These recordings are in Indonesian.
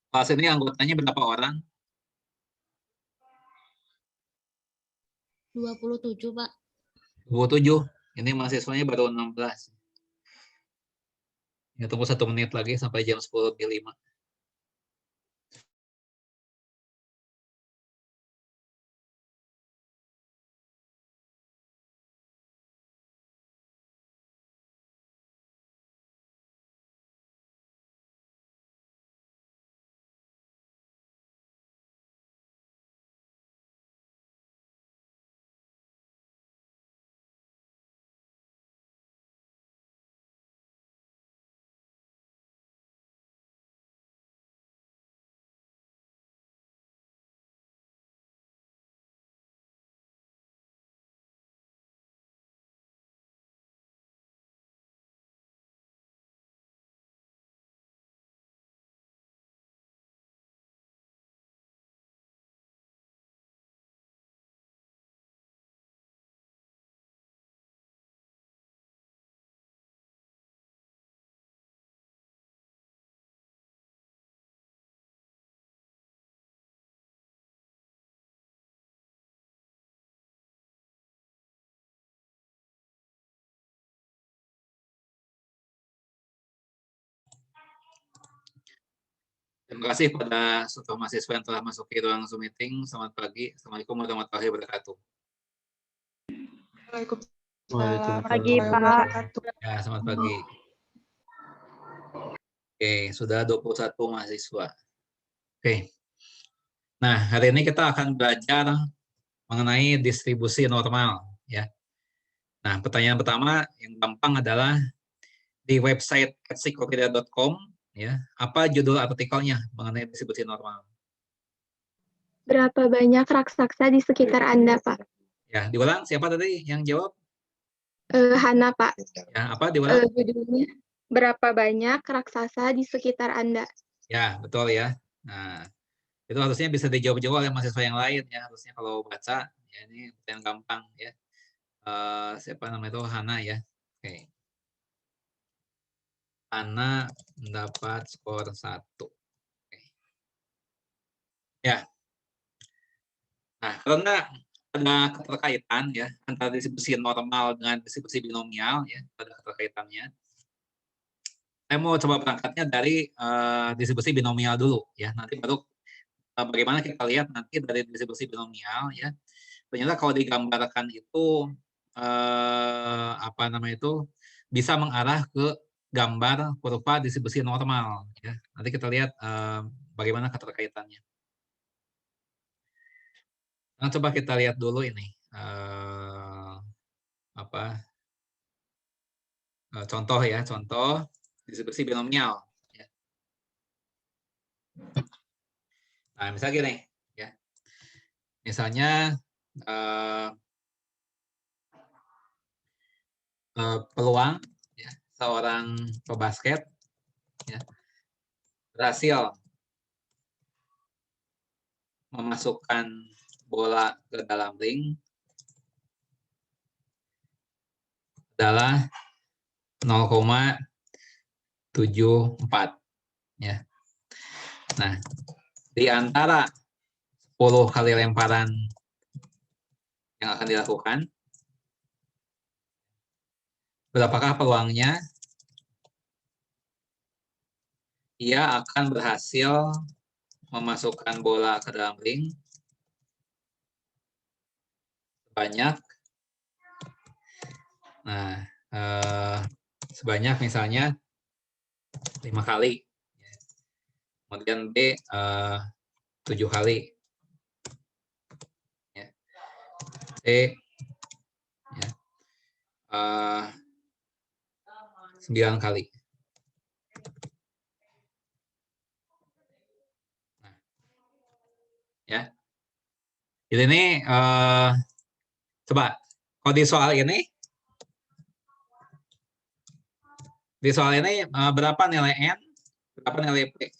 Kelas ini anggotanya berapa orang? 27, Pak. 27. Ini mahasiswanya baru 16. Ya, tunggu 1 menit lagi sampai jam 10:05. Terima kasih pada seluruh mahasiswa yang telah masuk ke ruang Zoom meeting. Selamat pagi. Assalamualaikum warahmatullahi wabarakatuh. Waalaikumsalam. Pagi, Pak. Ya, selamat pagi. Oke, sudah 21 mahasiswa. Oke. Nah, hari ini kita akan belajar mengenai distribusi normal, ya. Nah, pertanyaan pertama yang gampang adalah di website encyclopedia.com, ya, apa judul artikelnya mengenai distribusi normal? Berapa banyak raksasa di sekitar Anda, Pak? Ya, diulang. Siapa tadi yang jawab? Hana, Pak. Ya, apa diulang? Judulnya Berapa banyak raksasa di sekitar Anda? Ya, betul ya. Nah, itu harusnya bisa dijawab juga oleh mahasiswa yang lain ya. Harusnya kalau baca, ya ini yang gampang ya. Siapa namanya itu? Hana ya. Oke. Hana mendapat skor 1. Oke. Ya. Nah, karena ada keterkaitan ya antara distribusi normal dengan distribusi binomial ya, ada keterkaitannya. Saya mau coba berangkatnya dari distribusi binomial dulu ya. Nanti baru bagaimana kita lihat nanti dari distribusi binomial ya. Ternyata kalau digambarkan itu apa namanya itu bisa mengarah ke gambar kurva distribusi normal ya. Nanti kita lihat bagaimana keterkaitannya. Nah, coba kita lihat dulu ini apa contoh ya, contoh distribusi binomial ya. Nah, misalnya gini ya. Misalnya peluang ya, seorang pebasket ya, berhasil memasukkan bola ke dalam ring adalah 0,74 ya. Nah, di antara 10 kali lemparan yang akan dilakukan, berapakah peluangnya ia akan berhasil memasukkan bola ke dalam ring sebanyak sebanyak misalnya 5 kali. Kemudian B 7 kali. Ya. C ya, 9 kali. Nah, ya. Jadi ini coba kalau di soal ini berapa nilai N, berapa nilai P?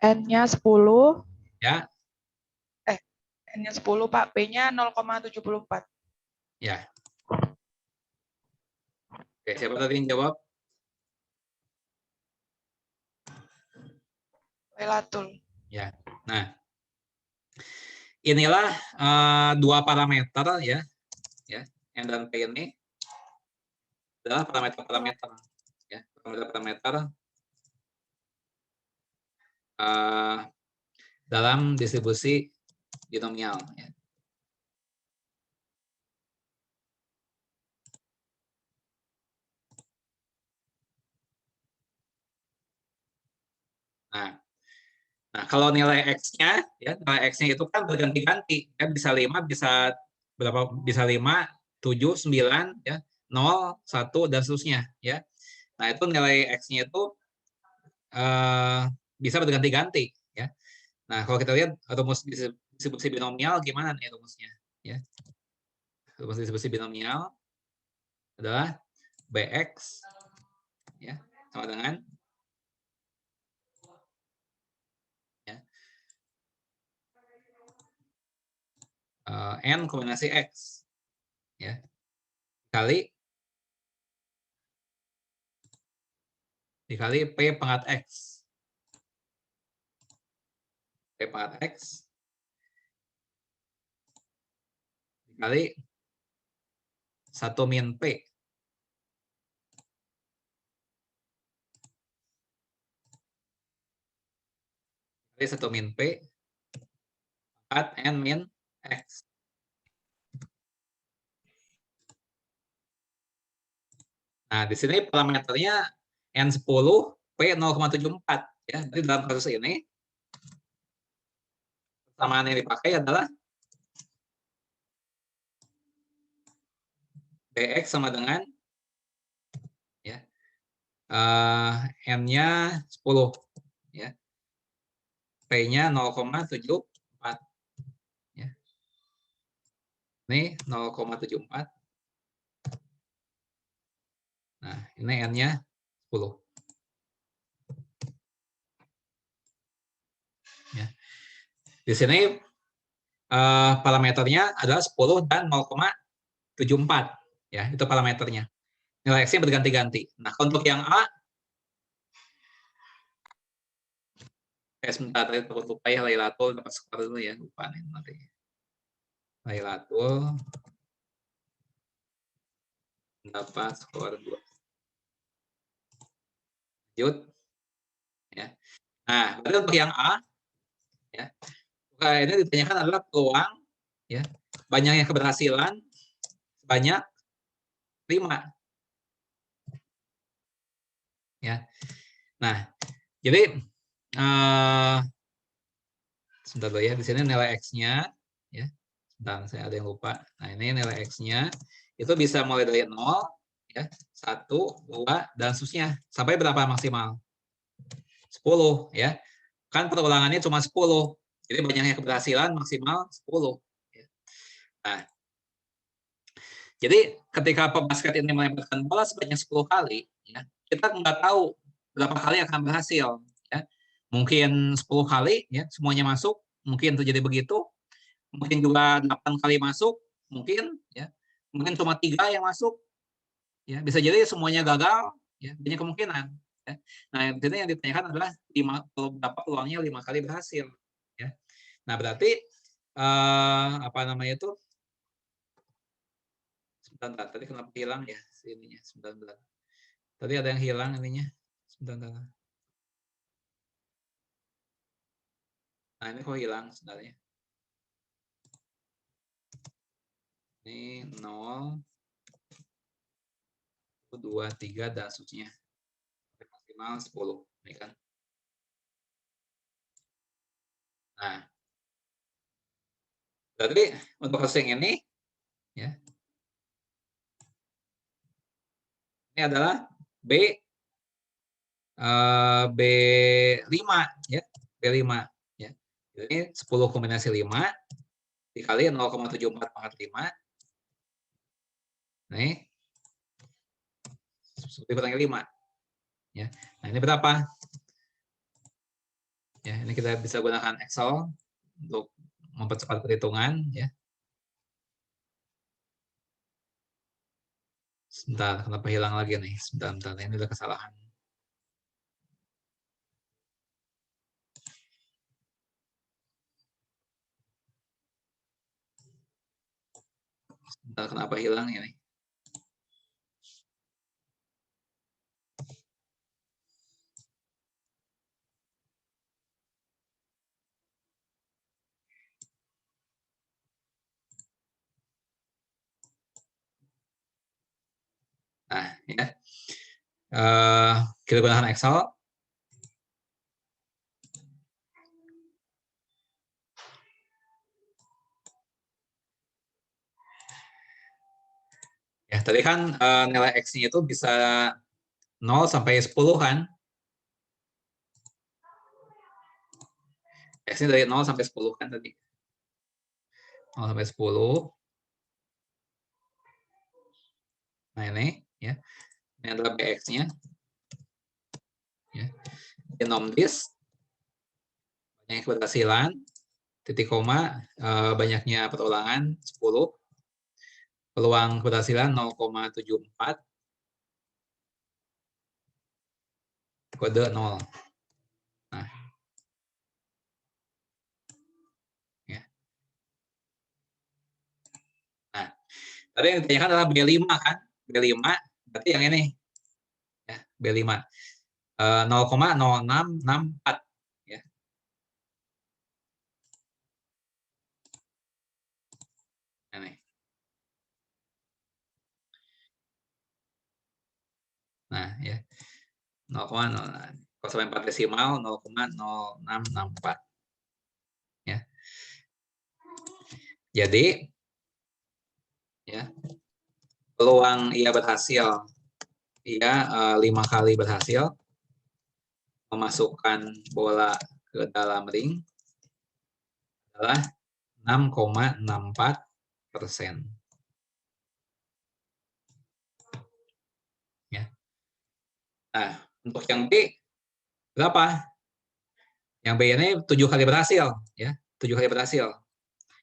N-nya 10. Ya. N-nya 10, Pak. P-nya 0,74. Ya. Oke, siapa tadi yang jawab? Relatul. Ya. Nah, inilah dua parameter ya, N dan P ini adalah parameter-parameter ya, parameter-parameter dalam distribusi binomial ya. Nah, kalau nilai X-nya ya, nilai X-nya itu kan berganti-ganti ya, bisa 5, bisa berapa, bisa 5, 7, 9 ya, 0, 1 dan seterusnya ya. Nah, itu nilai X-nya itu bisa berganti-ganti ya. Nah, kalau kita lihat rumus distribusi binomial gimana nih rumusnya ya. Rumus distribusi binomial adalah Bx ya, sama dengan ya, N kombinasi X ya, dikali P pangkat X. P pangkat X dikali 1 min P. Dikali 1 min P pangkat N min X. Nah, di sini parameternya N10, P 0,74 ya. Jadi dalam kasus ini persamaan yang dipakai adalah Bx sama dengan ya, N-nya 10 ya. P-nya 0,74 ya. Ini 0,74 Nah, ini N-nya 10. Ya. Di sini parameternya adalah 10 dan 0,74. Ya, itu parameternya. Nilai X-nya berganti-ganti. Nah, untuk yang A, sebentar, tadi takut lupa ya, Lailatul dapat skor dulu ya, lupa nih nanti. Lailatul dapat skor 2. Lanjut. Ya. Nah, berarti untuk yang A, ya, ini ditanyakan adalah peluang, ya, banyaknya keberhasilan sebanyak 5. Ya. Nah, jadi sebentar dulu ya, di sini nilai X-nya, ya, sebentar, saya ada yang lupa. Nah, ini nilai X-nya itu bisa mulai dari 0, ya, 1, 2, dan seterusnya. Sampai berapa maksimal? 10, ya. Kan perulangannya cuma 10. Jadi banyaknya keberhasilan maksimal 10. Ya. Nah, jadi ketika pebasket ini melemparkan bola sebanyak 10 kali, ya, kita nggak tahu berapa kali akan berhasil. Ya. Mungkin 10 kali, ya, semuanya masuk, mungkin terjadi begitu. Mungkin juga 8 kali masuk, mungkin, ya, mungkin cuma 3 yang masuk, ya, bisa jadi semuanya gagal, ya, banyak kemungkinan, ya. Nah, di sini yang ditanyakan adalah berapa peluangnya 5 kali berhasil, ya. Nah, berarti apa namanya itu, sebentar, tadi kenapa hilang ya ininya, sebentar, tadi ada yang hilang ininya, sebentar. Nah, ini kok hilang sebenarnya. Ini 0, 2, 3, dan seterusnya. Maksimal 10. Ini kan. Nah, berarti untuk kasus yang ini, ya, ini adalah B5, ya, B5, ya. Jadi 10 kombinasi 5 dikali 0,74 pangkat 5. Nih, 10 dikurangi 5. Ya. Nah, ini berapa? Ya, ini kita bisa gunakan Excel untuk mempercepat perhitungan, ya. Sebentar, kenapa hilang lagi nih? Sebentar, ini udah kesalahan. Sebentar, kenapa hilang ini? Nah, ya. Kita gunakan Excel. Ya, tadi kan nilai X-nya itu bisa 0 sampai 10 kan? X-nya dari 0 sampai 10 kan tadi. 0 sampai 10. Nah, ini, ya. Ini adalah BX-nya. Ya. Genom disk, banyak keberhasilan, titik koma, banyaknya perulangan 10. Peluang keberhasilan 0,74. Kode 0. Nah. Ya. Nah, tadi yang ditanyakan adalah B5 kan? B5, berarti yang ini. Ya, B5. 0,0664. Ya. Ini. Nah, ya. 0,0. Kalau sampai 4 desimal 0,0664. Ya. Jadi, ya, peluang ia berhasil, ia 5 kali berhasil memasukkan bola ke dalam ring adalah 6,64%. Ya. Nah, untuk yang B berapa? Yang B ini 7 kali berhasil, ya. 7 kali berhasil.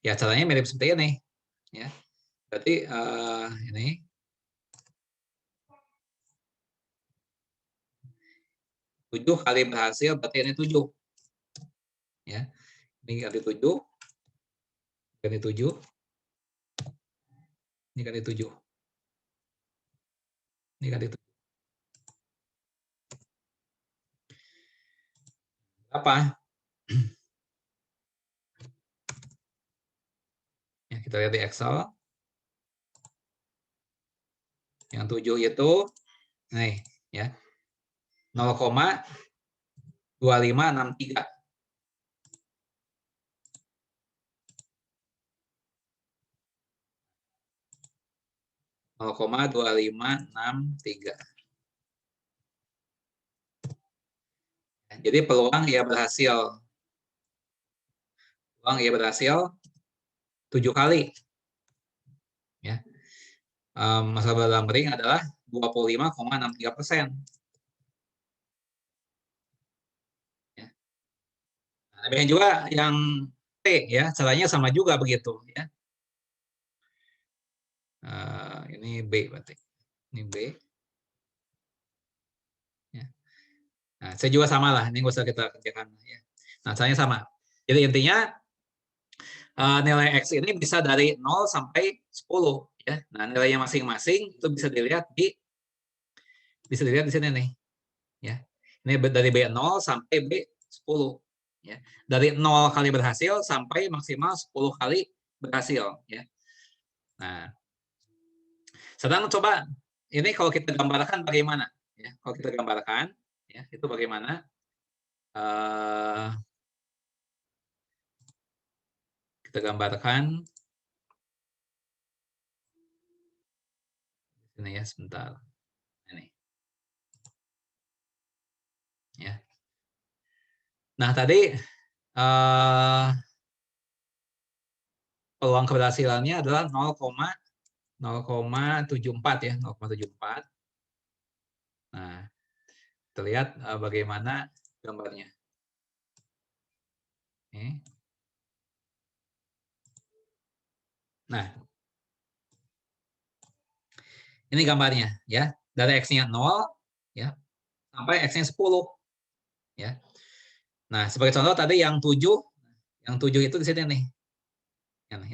Ya, caranya mirip seperti ini, ya. Berarti ini 7 kali berhasil, berarti ini 7. Ya. Ini kali 7, kali 7, ini kali 7. Ini kali 7. Apa? Ya, kita lihat di Excel. Yang 7 itu nih, ya. 0,2563. 0,2563. Jadi peluang ia berhasil. Peluang ia berhasil 7 kali. Ya. Masa dalam ring adalah 25,63%. Ya. Nah, demikian juga yang T, ya, caranya sama juga begitu, ya. Ini B berarti. Ini B. Ya. Nah, saya juga sama lah. Ini nggak usah kita kerjakan. Ya. Nah, caranya sama. Jadi intinya nilai X ini bisa dari 0 sampai 10. Ya. Nah, nilainya masing-masing itu bisa dilihat di sini nih. Ya. Ini dari B0 sampai B10. Ya. Dari 0 kali berhasil sampai maksimal 10 kali berhasil. Ya. Nah, sedang coba ini kalau kita gambarkan bagaimana? Ya, kalau kita gambarkan, ya, itu bagaimana? Kita gambarkan ini ya, sebentar. Ini. Ya. Nah, tadi peluang keberhasilannya adalah 0,74 ya, 0,74. Nah, terlihat bagaimana gambarnya. Oke. Nah, ini gambarnya ya. Dari X-nya 0 ya sampai X-nya 10 ya. Nah, sebagai contoh tadi yang 7 itu di sini nih.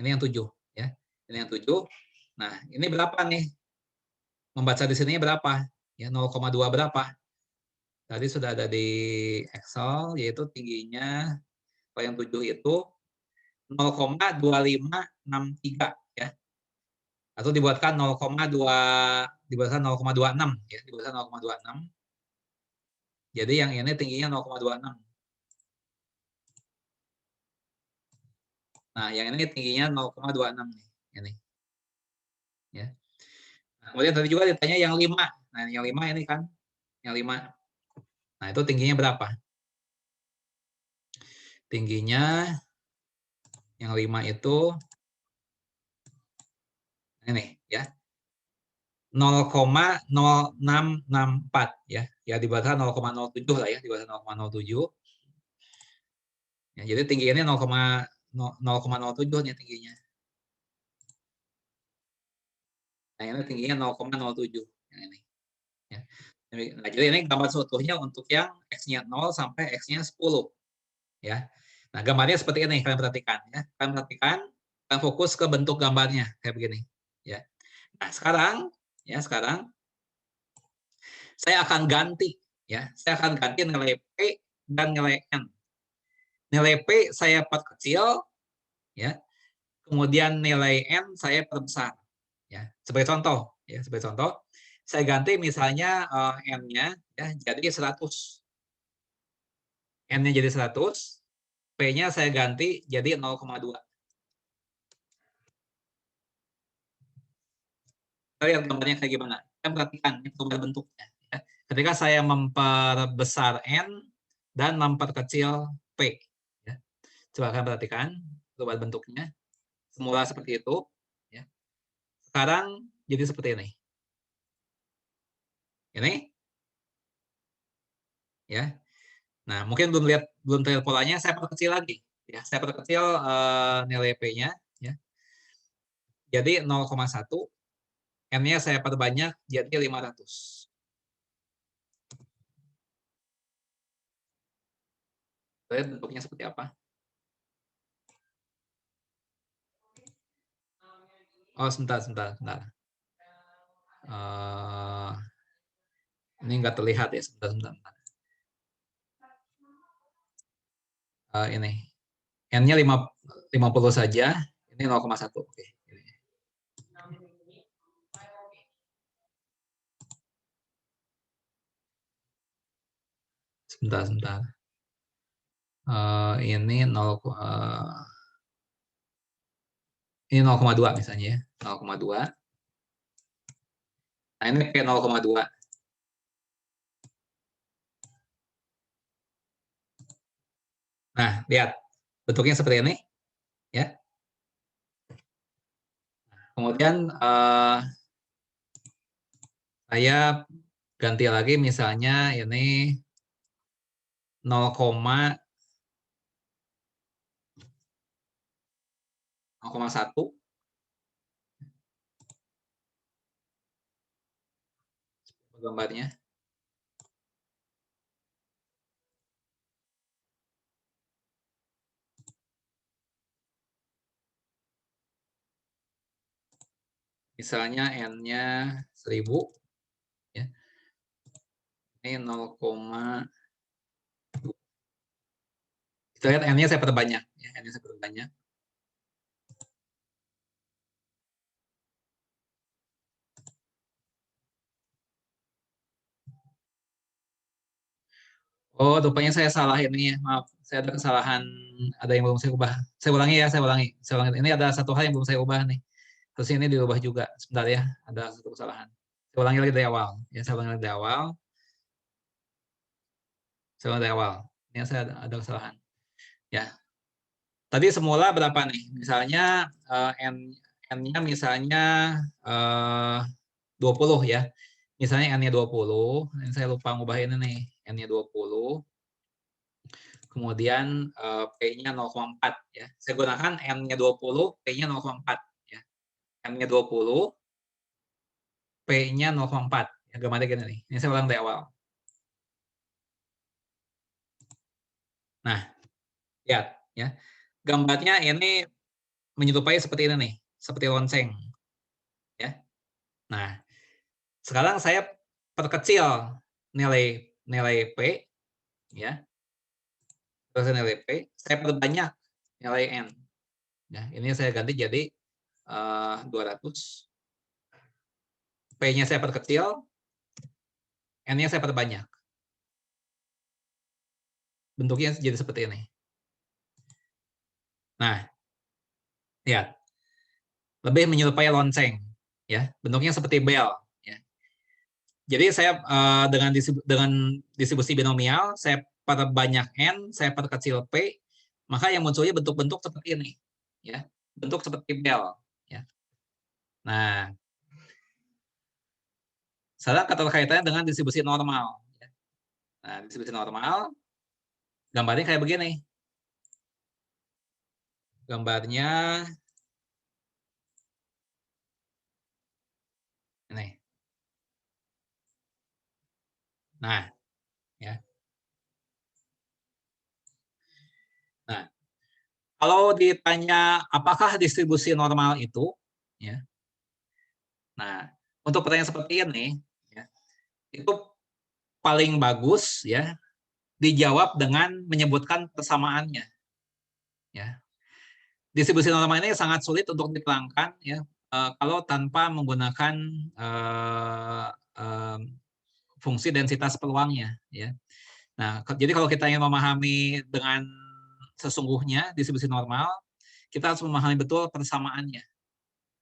Ini yang 7 ya. Ini yang 7. Nah, ini berapa nih? Membaca di sini berapa? Ya, 0,2 berapa? Tadi sudah ada di Excel, yaitu tingginya kalau yang 7 itu 0,2563 ya. Atau dibuatkan 0,26 ya, dibuatkan 0,26. Jadi yang ini tingginya 0,26. Nah, yang ini tingginya 0,26 nih, ini. Ya. Nah, kemudian tadi juga ditanya yang 5. Nah, yang 5 ini kan, yang 5. Nah, itu tingginya berapa? Tingginya yang 5 itu ini ya. 0,0664 ya. Ya dibaca 0,07 lah ya, dibaca 0,07. Ya, jadi tingginya 0,07 nih tingginya. Nah, ini tingginya 0,07 yang ini. Ya. Nah, jadi ini gambar seutuhnya untuk yang X-nya 0 sampai X-nya 10. Ya. Nah, gambarnya seperti ini, kalian perhatikan ya. Kalian perhatikan, kalian fokus ke bentuk gambarnya kayak begini, ya. Nah, sekarang saya akan ganti ya. Saya akan ganti nilai P dan nilai N. Nilai P saya perkecil ya. Kemudian nilai N saya perbesar ya. Sebagai contoh ya, saya ganti misalnya N-nya ya jadi 100. N-nya jadi 100, P-nya saya ganti jadi 0,2. Kita lihat gambarnya kayak gimana. Kita perhatikan gambar bentuknya. Ya. Ketika saya memperbesar N dan memperkecil P. Ya. Coba kalian perhatikan gambar bentuknya. Semula seperti itu. Ya. Sekarang jadi seperti ini. Ini. ya. Nah, mungkin belum terlihat polanya, saya perkecil lagi. Ya, saya perkecil nilai P-nya. Ya. Jadi 0,1, N-nya saya perbanyak jadi 500. Lihat bentuknya seperti apa. Oh, sebentar. Ini nggak terlihat ya, sebentar. Ini. N-nya 50 saja, ini 0,1. Oke. Sebentar. Ini 0,2 misalnya ya, 0,2. Nah, ini kayak 0,2. Nah, lihat bentuknya seperti ini, ya. Kemudian saya ganti lagi, misalnya ini 0,1. Gambarnya. Misalnya N-nya 1000, ya. Ini 0,2. Kita lihat N-nya saya perbanyak, ya. N-nya saya perbanyak. Oh, rupanya saya salah ini ya. Maaf, saya ada kesalahan, ada yang belum saya ubah. Saya ulangi ya, saya ulangi. Ini ada satu hal yang belum saya ubah nih. Terus ini diubah juga. Sebentar ya, ada satu kesalahan. Saya ulangi lagi dari awal. Ya, saya ulangi lagi dari awal. Ini saya ada kesalahan. Ya. Tadi semula berapa nih? Misalnya N-nya misalnya 20 ya. Misalnya N-nya 20, ini saya lupa ngubah ini nih. N-nya 20. Kemudian P-nya 0,4 ya. Saya gunakan N-nya 20, P-nya 0,4 ya. N-nya 20, P-nya 0,4. Ya, gambarnya gini nih. Ini saya ulang dari awal. Nah, lihat ya. Gambarnya ini menyerupai seperti ini nih, seperti lonceng. Ya. Nah, sekarang saya perkecil nilai P ya. Terus nilai P, saya perbanyak nilai N. Ya, ini saya ganti jadi 200. P-nya saya perkecil, N-nya saya perbanyak. Bentuknya jadi seperti ini. Nah, lihat. Lebih menyerupai lonceng. Ya, bentuknya seperti bel. Ya. Jadi saya dengan distribusi binomial, saya perbanyak N, saya perkecil P, maka yang munculnya bentuk-bentuk seperti ini. Ya, bentuk seperti bel. Ya. Nah, sekarang keterkaitannya dengan distribusi normal. Nah, distribusi normal, gambarnya kayak begini. Gambarnya ini. Nah, ya. Nah, kalau ditanya apakah distribusi normal itu, ya. Nah, untuk pertanyaan seperti ini, ya, itu paling bagus ya dijawab dengan menyebutkan persamaannya. Ya, distribusi normal ini sangat sulit untuk diterangkan ya kalau tanpa menggunakan fungsi densitas peluangnya. Ya. Nah, jadi kalau kita ingin memahami dengan sesungguhnya distribusi normal, kita harus memahami betul persamaannya.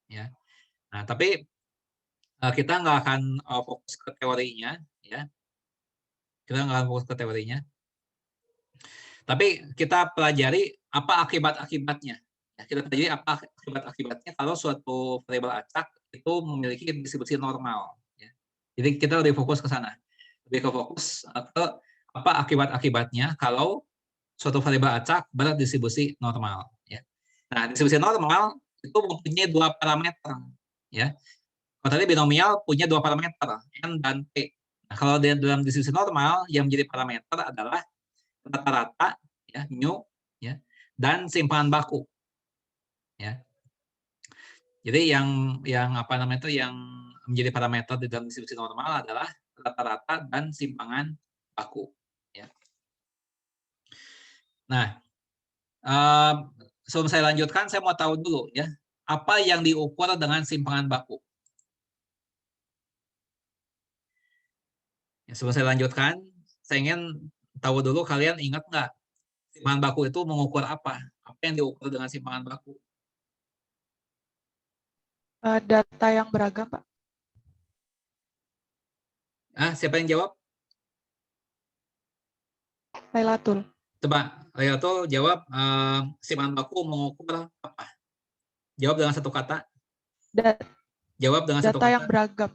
Ya. Nah, tapi kita nggak akan fokus ke teorinya, ya. Kita nggak akan fokus ke teorinya. Tapi kita pelajari apa akibat-akibatnya. Ya, kita pelajari apa akibat-akibatnya kalau suatu variabel acak itu memiliki distribusi normal. Ya. Jadi kita lebih fokus ke sana, lebih ke fokus ke apa akibat-akibatnya kalau suatu variabel acak berdistribusi normal. Ya. Nah, distribusi normal itu mempunyai dua parameter. Ya. Kalau tadi binomial punya dua parameter, N dan P. Nah, kalau dalam distribusi normal yang menjadi parameter adalah rata-rata, ya, mu, ya, dan simpangan baku. Ya. Jadi yang apa namanya itu yang menjadi parameter di dalam distribusi normal adalah rata-rata dan simpangan baku. Ya. Nah, sebelum saya lanjutkan, saya mau tahu dulu ya, apa yang diukur dengan simpangan baku. Ya, sebelum saya lanjutkan, saya ingin tahu dulu kalian ingat nggak simpangan baku itu mengukur apa? Apa yang diukur dengan simpangan baku? Data yang beragam, Pak. Siapa yang jawab? Laylatul. Coba, Laylatul jawab, simpangan baku mengukur apa? Jawab dengan satu kata. Jawab dengan satu Data kata. yang beragam.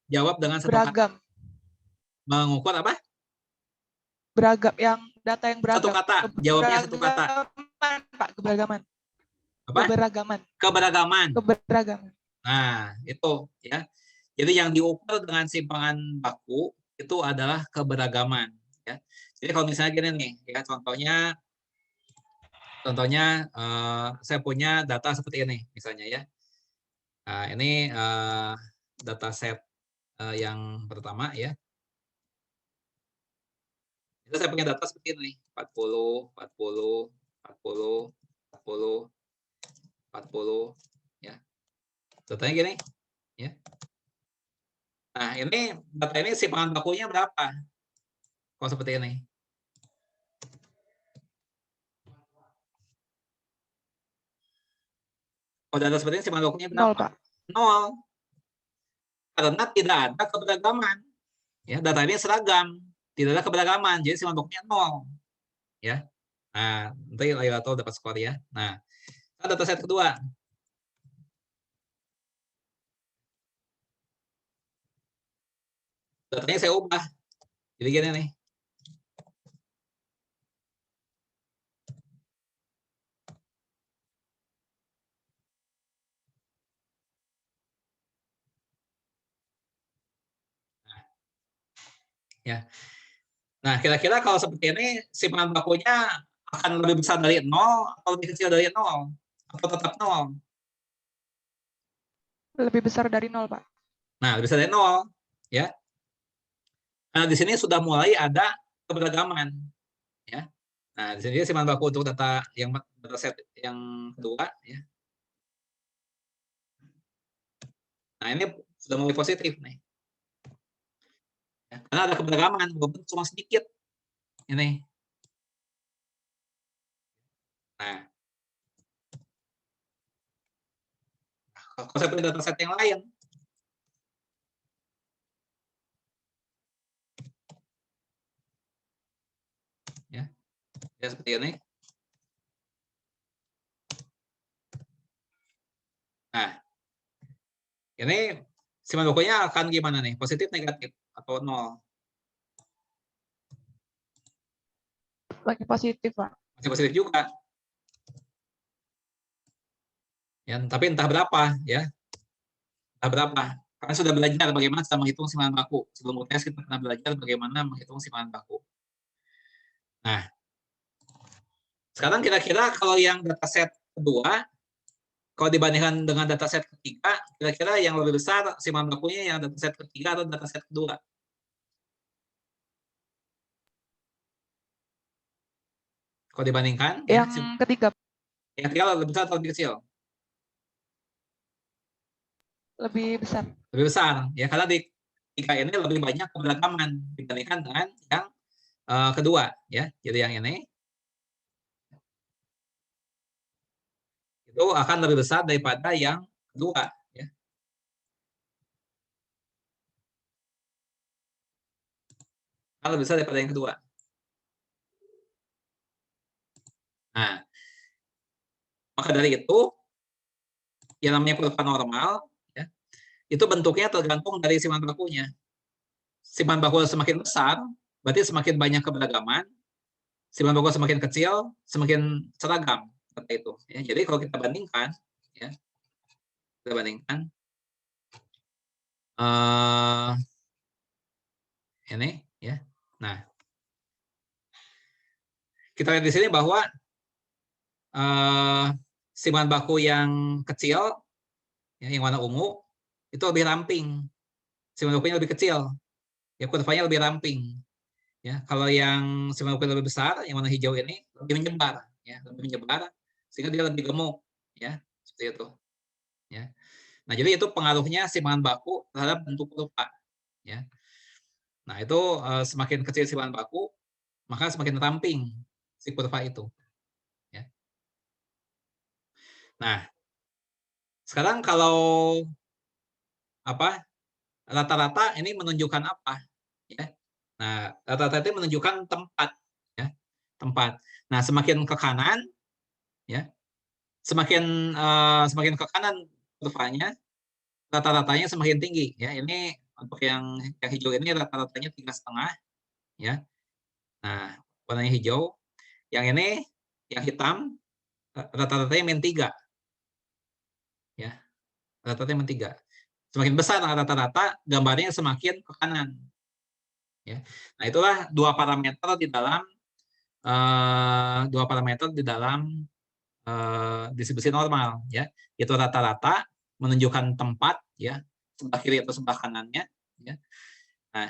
Jawab dengan satu Beragam. kata. Mengukur apa? Beragam. Data yang beragam. Satu kata. Jawabnya satu kata. Keberagaman, Pak. Keberagaman. Apa? Keberagaman. Keberagaman. Keberagaman. Nah, itu ya. Jadi yang diukur dengan simpangan baku itu adalah keberagaman. Ya. Jadi kalau misalnya gini nih, ya contohnya saya punya data seperti ini, misalnya ya. Nah, ini data set yang pertama ya. Itu saya punya data seperti ini, 40, 40, 40, 40, 40, ya. Datanya gini, ya. Nah, ini data ini simpangan bakunya berapa? Kalau seperti ini. Kalau data seperti ini simpangan bakunya berapa? 0, Pak. 0. Karena tidak ada keberagaman. Ya, data ini seragam, tidak ada keberagaman, jadi simpangan bakunya 0. Ya. Nah, nanti Laylatul dapat skor ya. Nah, data set kedua. Datanya saya ubah. Jadi gini nih. Ya. Nah, kira-kira kalau seperti ini simpangan bakunya akan lebih besar dari 0 atau lebih kecil dari 0 atau tetap 0? Lebih besar dari 0, Pak. Nah, lebih besar dari 0, ya. Nah, di sini sudah mulai ada keberagaman, ya. Nah, di sini simpangan baku untuk data set yang kedua, ya. Nah, ini sudah mulai positif nih. Ya, karena ada keberagaman, walaupun cuma sedikit. Ini. Nah, kalau saya punya data set yang lain, ya seperti ini. Nah, ini simpangan bakunya akan gimana nih? Positif, negatif, atau 0? Lagi positif, Pak. Masih positif juga. Ya, tapi entah berapa, ya. Entah berapa. Karena sudah belajar bagaimana cara menghitung simpangan baku. Sebelum UTS kita pernah belajar bagaimana menghitung simpangan baku. Nah, sekarang kira-kira kalau yang dataset kedua, kalau dibandingkan dengan dataset ketiga, kira-kira yang lebih besar simpangan bakunya yang dataset ketiga atau dataset kedua? Kalau dibandingkan, Yang ketiga. Yang ketiga lebih besar atau lebih kecil? Lebih besar. Lebih besar, ya, karena di ketiga ini lebih banyak keberagaman dibandingkan dengan yang kedua, ya. Jadi yang ini itu akan lebih besar daripada yang kedua, ya. Akan lebih besar daripada yang kedua. Nah, maka dari itu yang namanya kurva normal, ya, itu bentuknya tergantung dari simpangan bakunya. Simpangan baku semakin besar, berarti semakin banyak keberagaman, simpangan baku semakin kecil, semakin seragam seperti itu. Ya, jadi kalau kita bandingkan, ya, kita bandingkan ini, ya. Nah, kita lihat di sini bahwa simpangan baku yang kecil, ya, yang warna ungu, itu lebih ramping. Simpangan bakunya lebih kecil, ya, kurvanya lebih ramping. Ya, kalau yang simpangan baku lebih besar, yang warna hijau ini lebih menyebar, ya, lebih menyebar, sehingga dia lebih gemuk, ya, seperti itu. Ya. Nah, jadi itu pengaruhnya simpangan baku terhadap bentuk kurva, ya. Nah, itu semakin kecil simpangan baku, maka semakin ramping si kurva itu. Ya. Nah, sekarang kalau apa rata-rata ini menunjukkan apa? Ya. Nah, rata-rata itu menunjukkan tempat, ya, tempat. Nah, semakin ke kanan, ya, semakin ke kanan kurvanya, rata-ratanya semakin tinggi. Ya, ini untuk yang hijau ini rata-ratanya 3,5, ya. Nah, warnanya hijau. Yang ini yang hitam rata-ratanya -3, ya. Rata-ratanya -3. Semakin besar rata-rata, gambarnya semakin ke kanan. Ya. Nah, itulah dua parameter di dalam distribusi normal, ya. Itu rata-rata menunjukkan tempat, ya, sebelah kiri atau sebelah kanannya, ya. Nah,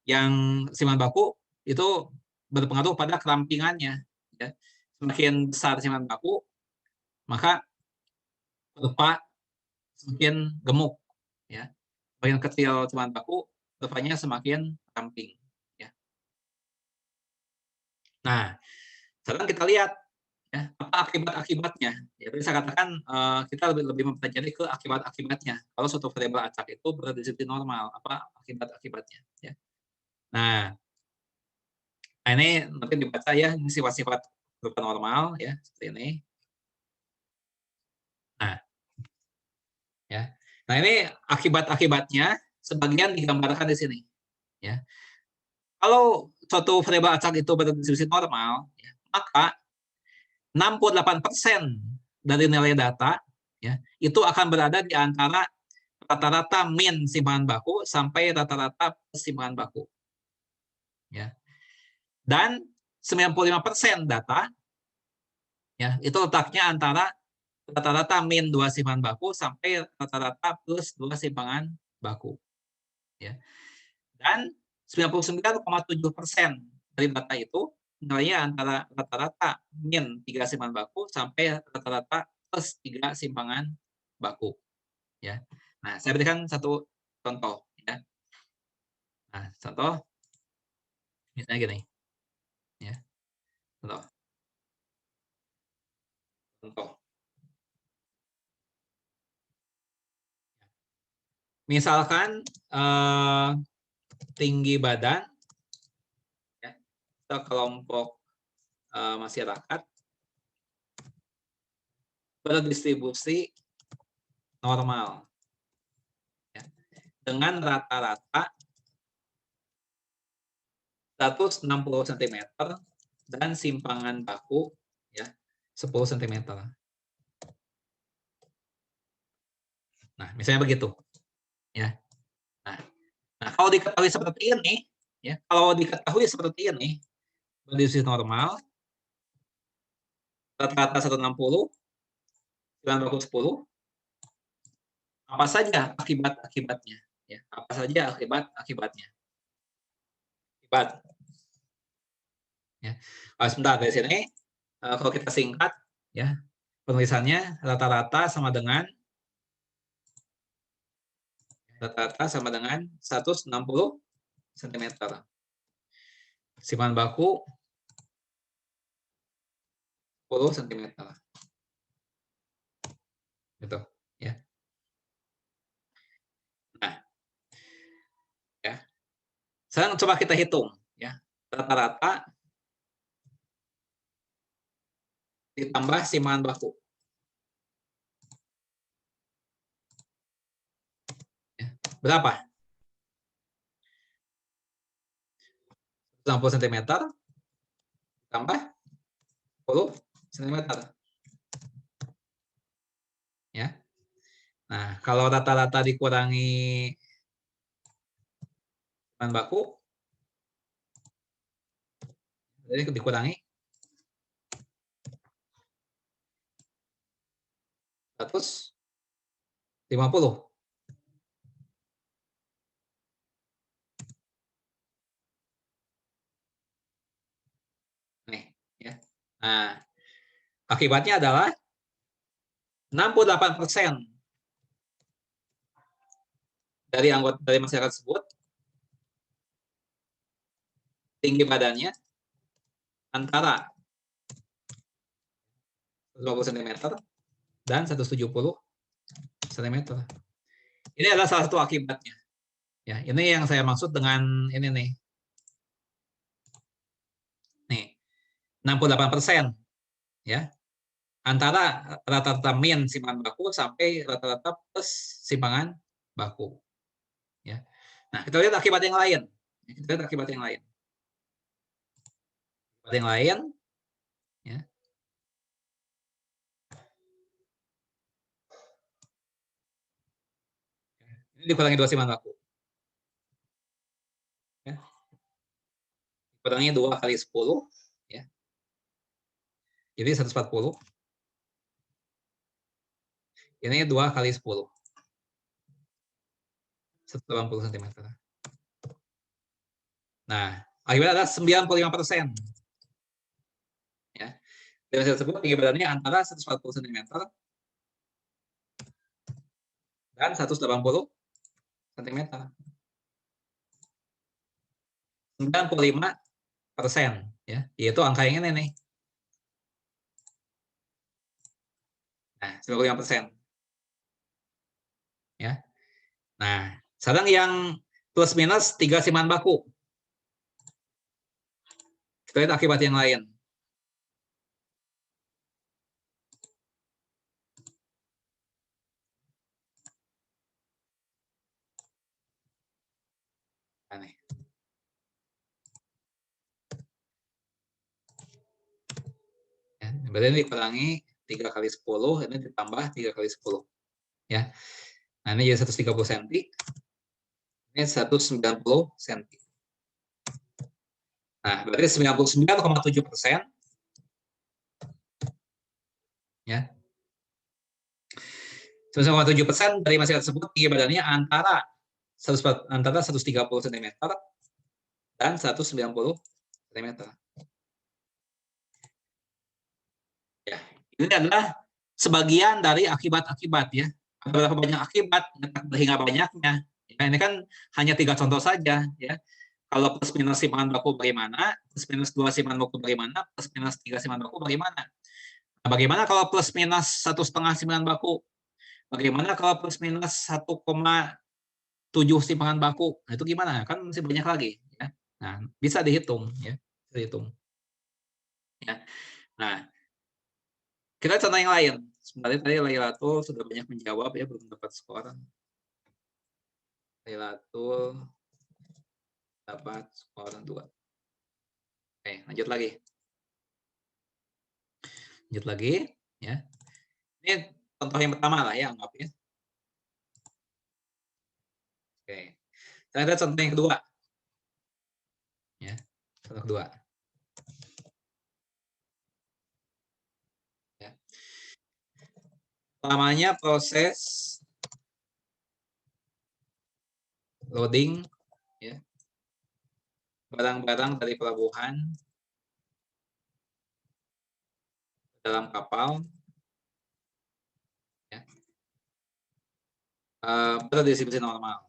yang simpangan baku itu berpengaruh pada kerampingannya, ya. Semakin besar simpangan baku, maka kurva semakin gemuk, ya. Semakin kecil simpangan baku, kurvanya semakin ramping, ya. Nah, sekarang kita lihat, ya, apa akibat-akibatnya. Jadi saya katakan kita lebih mempelajari ke akibat-akibatnya. Kalau suatu variabel acak itu berdistribusi normal, apa akibat-akibatnya, ya. Nah, ini mungkin dibaca, ya, ini sifat-sifat kurva normal, ya, seperti ini. Nah, ya. Nah, ini akibat-akibatnya sebagian digambarkan di sini, ya. Kalau suatu variabel acak itu berdistribusi normal, ya, maka 68% dari nilai data, ya, itu akan berada di antara rata-rata min simpangan baku sampai rata-rata simpangan baku. Ya. Dan 95% data, ya, itu letaknya antara rata-rata min 2 simpangan baku sampai rata-rata plus 2 simpangan baku. Ya. Dan 99,7% dari data itu nilainya antara rata-rata min 3 simpangan baku sampai rata-rata plus 3 simpangan baku. Ya. Nah, saya berikan satu contoh, ya. Nah, contoh misalnya gini, ya. Contoh. Misalkan tinggi badan, ya, atau kelompok masyarakat berdistribusi normal, ya, dengan rata-rata 160 cm dan simpangan baku, ya, 10 cm. Nah, misalnya begitu, ya. Nah, kalau diketahui seperti ini, ya, berdistribusi normal, rata-rata 160, simpangan baku 10, apa saja akibat-akibatnya, ya, apa saja akibat-akibatnya. Ya. Sebentar dari sini, kalau kita singkat, ya, penulisannya rata-rata sama dengan 160 cm. Simpangan baku 10 cm. Gitu, ya. Nah, ya. Sekarang coba kita hitung, ya. Rata-rata ditambah simpangan baku. Ya. Berapa? 60 cm tambah 10 cm. Ya. Nah, kalau rata-rata dikurangi bahan baku, jadi dikurangi 150. Nih, ya. Nah, akibatnya adalah 68% dari anggota dari masyarakat tersebut tinggi badannya antara 120 cm dan 170 cm. Ini adalah salah satu akibatnya. Ya, ini yang saya maksud dengan ini nih. Nih, 68%, ya. Antara rata-rata min simpangan baku sampai rata-rata plus simpangan baku. Ya. Nah, kita lihat akibat yang lain. Kita lihat akibat yang lain. Akibat yang lain, ya. Ini dikurangi 2 simpangan baku. Ya. Dikurangi 2 kali 10, ya. Jadi 140. Ini 2 kali 10. 180 cm. Nah, akibatnya adalah 95%. Ya. Dan saya sebut tinggi badannya antara 140 cm dan 180 cm. 95%, ya, yaitu angka yang ini nih. Nah, 95%. Ya. Nah, sekarang yang plus minus 3 simpangan baku. Kita lihat akibat yang lain. Nah, nih. Ya, berarti ini dikurangi 3 kali 10, ini ditambah 3 kali 10. Ya. Nah, ini jadi 130 cm. Ini 190 cm. Nah, berarti 99,7%. Ya. 99,7% dari masyarakat tersebut tinggi badannya antara 130 cm dan 190 cm. Ya, ini adalah sebagian dari akibat-akibat, ya. Ada berapa banyak akibat hingga banyaknya. Ya, ini kan hanya 3 contoh saja, ya. Kalau plus minus simpangan baku bagaimana, plus minus 2 simpangan baku bagaimana, plus minus 3 simpangan baku bagaimana. Nah, bagaimana kalau plus minus 1,5 simpangan baku? Bagaimana kalau plus minus 1,7 simpangan baku? Nah, itu gimana? Kan masih banyak lagi, ya. Nah, bisa dihitung, ya. Bisa dihitung. Ya. Nah, kita contoh yang lain. Sebenarnya tadi Lailatul sudah banyak menjawab, ya, belum dapat skor. Lailatul dapat skor 2. Oke, lanjut lagi. Lanjut lagi, ya. Ini contoh yang pertama lah, ya, anggap, ya. Oke. Kita lihat contoh yang kedua. Ya, contoh kedua. Ya. Namanya proses loading, ya, barang-barang dari pelabuhan dalam kapal, ya, pada distribusi normal.